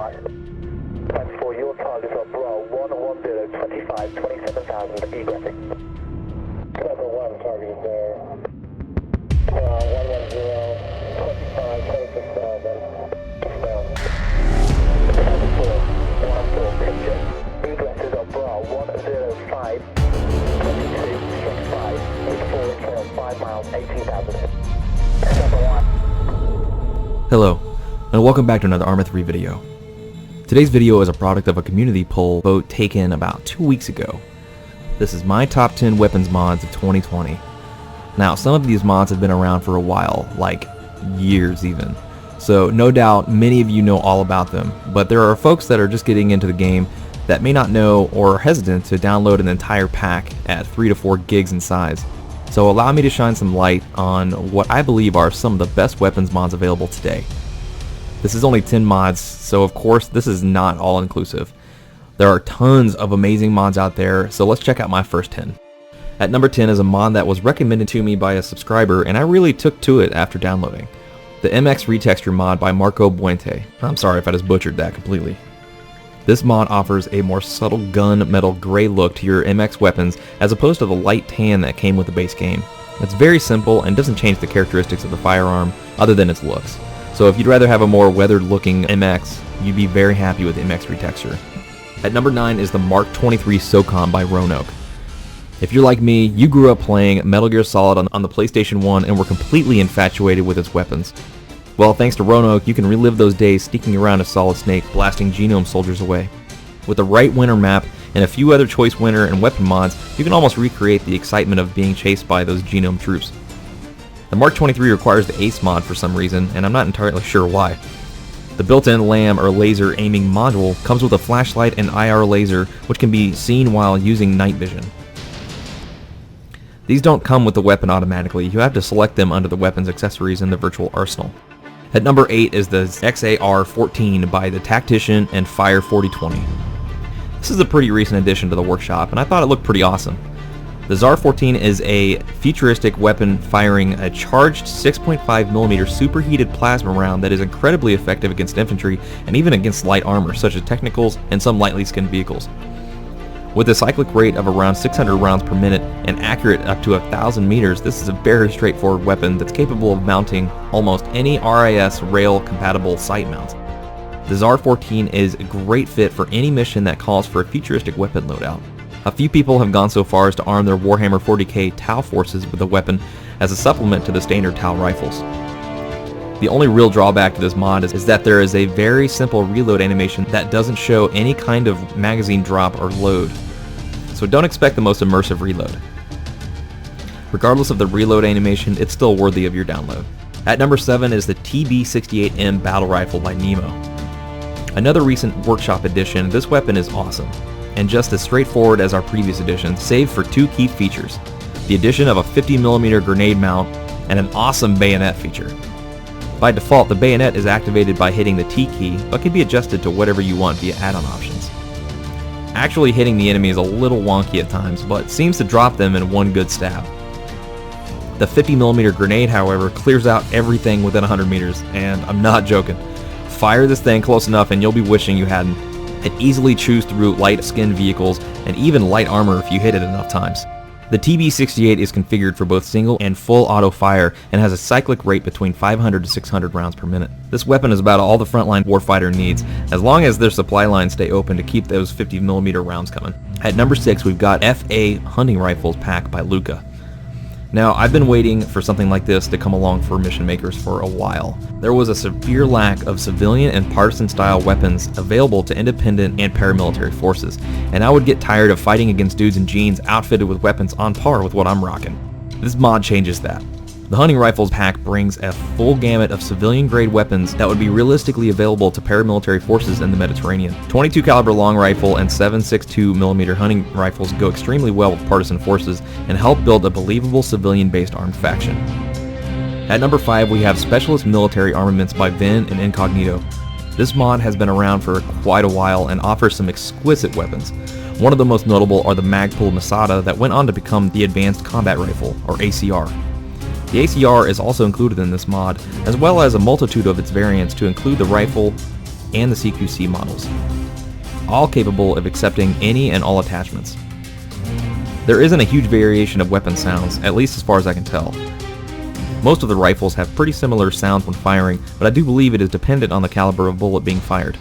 Thanks for your targets on Bra 110, 25, 27,000, egressing. Level 1 target is there. 110, 25, 26,000, down. 74, picture. Egresses on Bra 105, 22, 65, with 4 trail, 5 miles, 18,000. Hello, and welcome back to another ArmA 3 video. Today's video is a product of a community poll vote taken about 2 weeks ago. This is my top 10 weapons mods of 2020. Now, some of these mods have been around for a while, like years even. So no doubt many of you know all about them, but there are folks that are just getting into the game that may not know or are hesitant to download an entire pack at 3 to 4 gigs in size. So allow me to shine some light on what I believe are some of the best weapons mods available today. This is only 10 mods, so of course this is not all inclusive. There are tons of amazing mods out there, so let's check out my first 10. At number 10 is a mod that was recommended to me by a subscriber, and I really took to it after downloading. The MX Retexture mod by Marco Buente. I'm sorry if I just butchered that completely. This mod offers a more subtle gunmetal gray look to your MX weapons as opposed to the light tan that came with the base game. It's very simple and doesn't change the characteristics of the firearm other than its looks. So if you'd rather have a more weathered looking MX, you'd be very happy with MX Retexture. At number 9 is the Mark 23 SOCOM by Rhino. If you're like me, you grew up playing Metal Gear Solid on the PlayStation 1 and were completely infatuated with its weapons. Well, thanks to Roanoke, you can relive those days sneaking around a Solid Snake, blasting genome soldiers away. With the right winter map and a few other choice winter and weapon mods, you can almost recreate the excitement of being chased by those genome troops. The Mark 23 requires the Ace mod for some reason, and I'm not entirely sure why. The built-in LAM or laser aiming module comes with a flashlight and IR laser, which can be seen while using night vision. These don't come with the weapon automatically, you have to select them under the weapons accessories in the virtual arsenal. At number 8 is the XAR-14 by the Tactician and Fire 4020. This is a pretty recent addition to the workshop, and I thought it looked pretty awesome. The XAR-14 is a futuristic weapon firing a charged 6.5mm superheated plasma round that is incredibly effective against infantry and even against light armor such as technicals and some lightly skinned vehicles. With a cyclic rate of around 600 rounds per minute and accurate up to 1,000 meters, this is a very straightforward weapon that's capable of mounting almost any RIS rail compatible sight mount. The XAR-14 is a great fit for any mission that calls for a futuristic weapon loadout. A few people have gone so far as to arm their Warhammer 40k Tau forces with the weapon as a supplement to the standard Tau rifles. The only real drawback to this mod is that there is a very simple reload animation that doesn't show any kind of magazine drop or load. So don't expect the most immersive reload. Regardless of the reload animation, it's still worthy of your download. At number 7 is the TB68M battle rifle by Nemo. Another recent workshop edition, this weapon is awesome, and just as straightforward as our previous editions, save for 2 key features: the addition of a 50mm grenade mount and an awesome bayonet feature. By default, the bayonet is activated by hitting the T key, but can be adjusted to whatever you want via add-on options. Actually hitting the enemy is a little wonky at times, but seems to drop them in one good stab. The 50mm grenade, however, clears out everything within 100 meters, and I'm not joking. Fire this thing close enough and you'll be wishing you hadn't. It easily chews through light-skinned vehicles and even light armor if you hit it enough times. The TB68 is configured for both single and full auto fire and has a cyclic rate between 500 to 600 rounds per minute. This weapon is about all the frontline warfighter needs, as long as their supply lines stay open to keep those 50mm rounds coming. At number 6, we've got FA Hunting Rifles pack by Luca. Now, I've been waiting for something like this to come along for mission makers for a while. There was a severe lack of civilian and partisan style weapons available to independent and paramilitary forces, and I would get tired of fighting against dudes in jeans outfitted with weapons on par with what I'm rocking. This mod changes that. The Hunting Rifles pack brings a full gamut of civilian-grade weapons that would be realistically available to paramilitary forces in the Mediterranean. 22 caliber long rifle and 7.62mm hunting rifles go extremely well with partisan forces and help build a believable civilian-based armed faction. At number 5, we have Specialist Military Armaments by Vin and Incognito. This mod has been around for quite a while and offers some exquisite weapons. One of the most notable are the Magpul Masada that went on to become the Advanced Combat Rifle, or ACR. The ACR is also included in this mod, as well as a multitude of its variants to include the rifle, and the CQC models, all capable of accepting any and all attachments. There isn't a huge variation of weapon sounds, at least as far as I can tell. Most of the rifles have pretty similar sounds when firing, but I do believe it is dependent on the caliber of bullet being fired.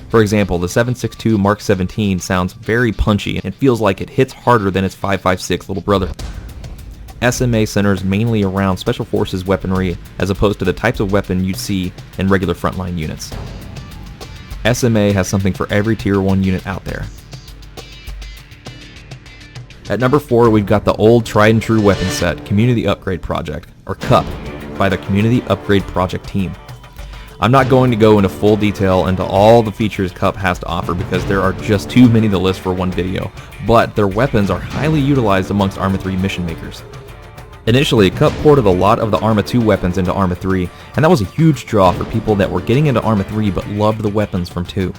For example, the 7.62 Mark 17 sounds very punchy and feels like it hits harder than its 5.56 little brother. SMA centers mainly around Special Forces weaponry as opposed to the types of weapon you'd see in regular frontline units. SMA has something for every Tier 1 unit out there. At number 4, we've got the old tried and true weapon set, Community Upgrade Project, or CUP, by the Community Upgrade Project team. I'm not going to go into full detail into all the features CUP has to offer because there are just too many to list for one video, but their weapons are highly utilized amongst ArmA 3 mission makers. Initially, CUP ported a lot of the ArmA 2 weapons into ArmA 3, and that was a huge draw for people that were getting into ArmA 3 but loved the weapons from 2.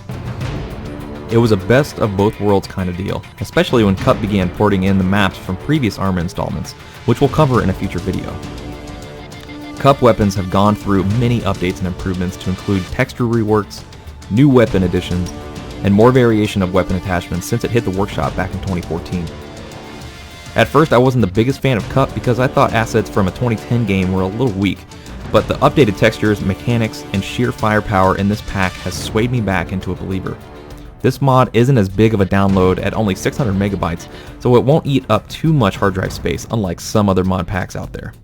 It was a best of both worlds kind of deal, especially when CUP began porting in the maps from previous ArmA installments, which we'll cover in a future video. CUP weapons have gone through many updates and improvements to include texture reworks, new weapon additions, and more variation of weapon attachments since it hit the workshop back in 2014. At first, I wasn't the biggest fan of CUP because I thought assets from a 2010 game were a little weak, but the updated textures, mechanics, and sheer firepower in this pack has swayed me back into a believer. This mod isn't as big of a download at only 600 megabytes, so it won't eat up too much hard drive space unlike some other mod packs out there.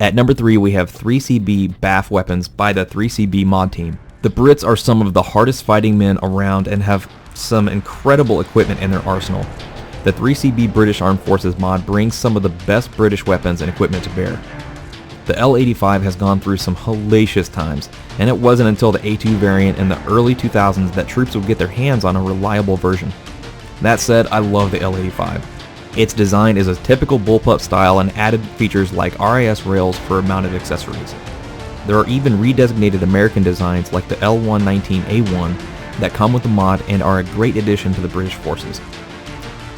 At number 3, we have 3CB BAF weapons by the 3CB mod team. The Brits are some of the hardest fighting men around and have some incredible equipment in their arsenal. The 3CB British Armed Forces mod brings some of the best British weapons and equipment to bear. The L85 has gone through some hellacious times, and it wasn't until the A2 variant in the early 2000s that troops would get their hands on a reliable version. That said, I love the L85. Its design is a typical bullpup style and added features like RIS rails for mounted accessories. There are even redesignated American designs like the L119A1 that come with the mod and are a great addition to the British forces.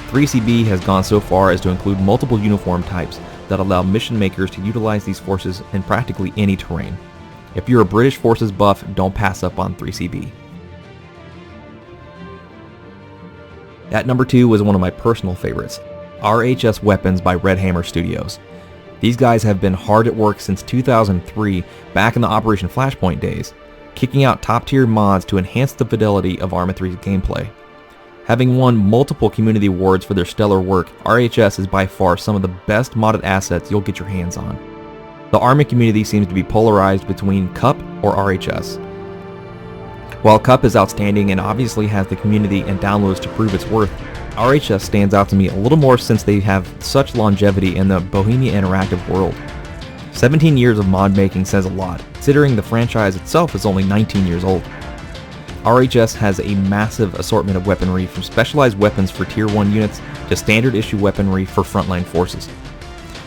3CB has gone so far as to include multiple uniform types that allow mission makers to utilize these forces in practically any terrain. If you're a British Forces buff, don't pass up on 3CB. At number 2 was one of my personal favorites, RHS Weapons by Red Hammer Studios. These guys have been hard at work since 2003, back in the Operation Flashpoint days, kicking out top tier mods to enhance the fidelity of ArmA 3's gameplay. Having won multiple community awards for their stellar work, RHS is by far some of the best modded assets you'll get your hands on. The ArmA community seems to be polarized between CUP or RHS. While CUP is outstanding and obviously has the community and downloads to prove its worth, RHS stands out to me a little more since they have such longevity in the Bohemia Interactive world. 17 years of mod making says a lot, considering the franchise itself is only 19 years old. RHS has a massive assortment of weaponry from specialized weapons for Tier 1 units to standard issue weaponry for frontline forces.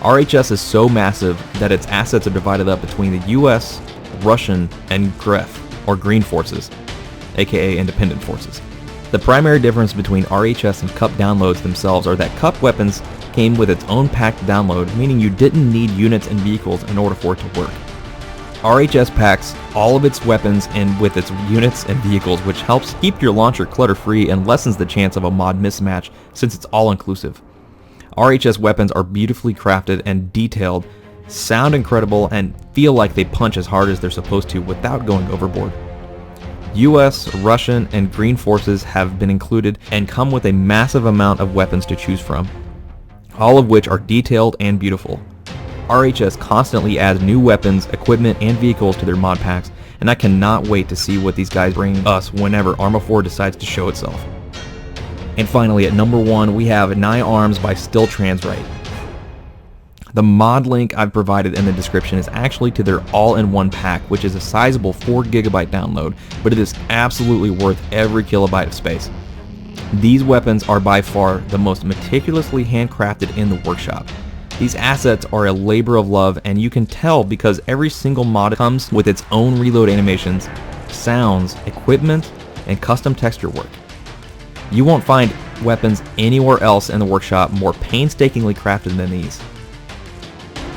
RHS is so massive that its assets are divided up between the US, Russian, and GREF, or Green Forces, aka Independent Forces. The primary difference between RHS and CUP downloads themselves are that CUP weapons came with its own packed download, meaning you didn't need units and vehicles in order for it to work. RHS packs all of its weapons in with its units and vehicles, which helps keep your launcher clutter-free and lessens the chance of a mod mismatch since it's all-inclusive. RHS weapons are beautifully crafted and detailed, sound incredible, and feel like they punch as hard as they're supposed to without going overboard. US, Russian, and Green Forces have been included and come with a massive amount of weapons to choose from, all of which are detailed and beautiful. RHS constantly adds new weapons, equipment, and vehicles to their mod packs, and I cannot wait to see what these guys bring us whenever ArmA 4 decides to show itself. And finally, at number 1, we have NIArms by Still Transrite. The mod link I've provided in the description is actually to their all-in-one pack, which is a sizable 4GB download, but it is absolutely worth every kilobyte of space. These weapons are by far the most meticulously handcrafted in the workshop. These assets are a labor of love, and you can tell because every single mod comes with its own reload animations, sounds, equipment, and custom texture work. You won't find weapons anywhere else in the workshop more painstakingly crafted than these.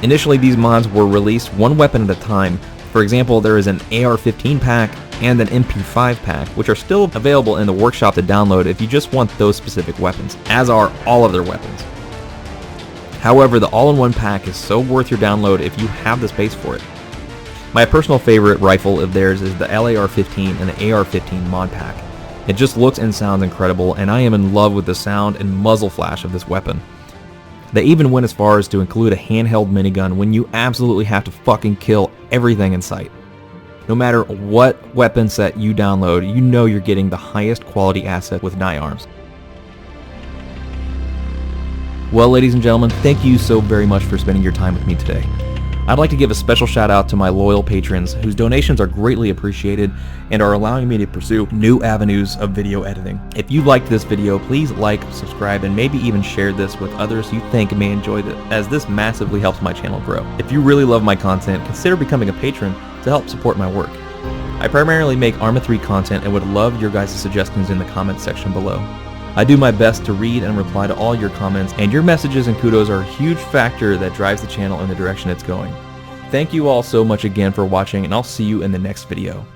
Initially, these mods were released one weapon at a time. For example, there is an AR-15 pack, and an MP5 pack, which are still available in the workshop to download if you just want those specific weapons, as are all of their weapons. However, the all-in-one pack is so worth your download if you have the space for it. My personal favorite rifle of theirs is the LAR-15 and the AR-15 mod pack. It just looks and sounds incredible, and I am in love with the sound and muzzle flash of this weapon. They even went as far as to include a handheld minigun when you absolutely have to fucking kill everything in sight. No matter what weapon set you download, you know you're getting the highest quality asset with NIArms. Well, ladies and gentlemen, thank you so very much for spending your time with me today. I'd like to give a special shout out to my loyal patrons whose donations are greatly appreciated and are allowing me to pursue new avenues of video editing. If you liked this video, please like, subscribe, and maybe even share this with others you think may enjoy it, as this massively helps my channel grow. If you really love my content, consider becoming a patron to help support my work. I primarily make ARMA 3 content and would love your guys' suggestions in the comments section below. I do my best to read and reply to all your comments, and your messages and kudos are a huge factor that drives the channel in the direction it's going. Thank you all so much again for watching, and I'll see you in the next video.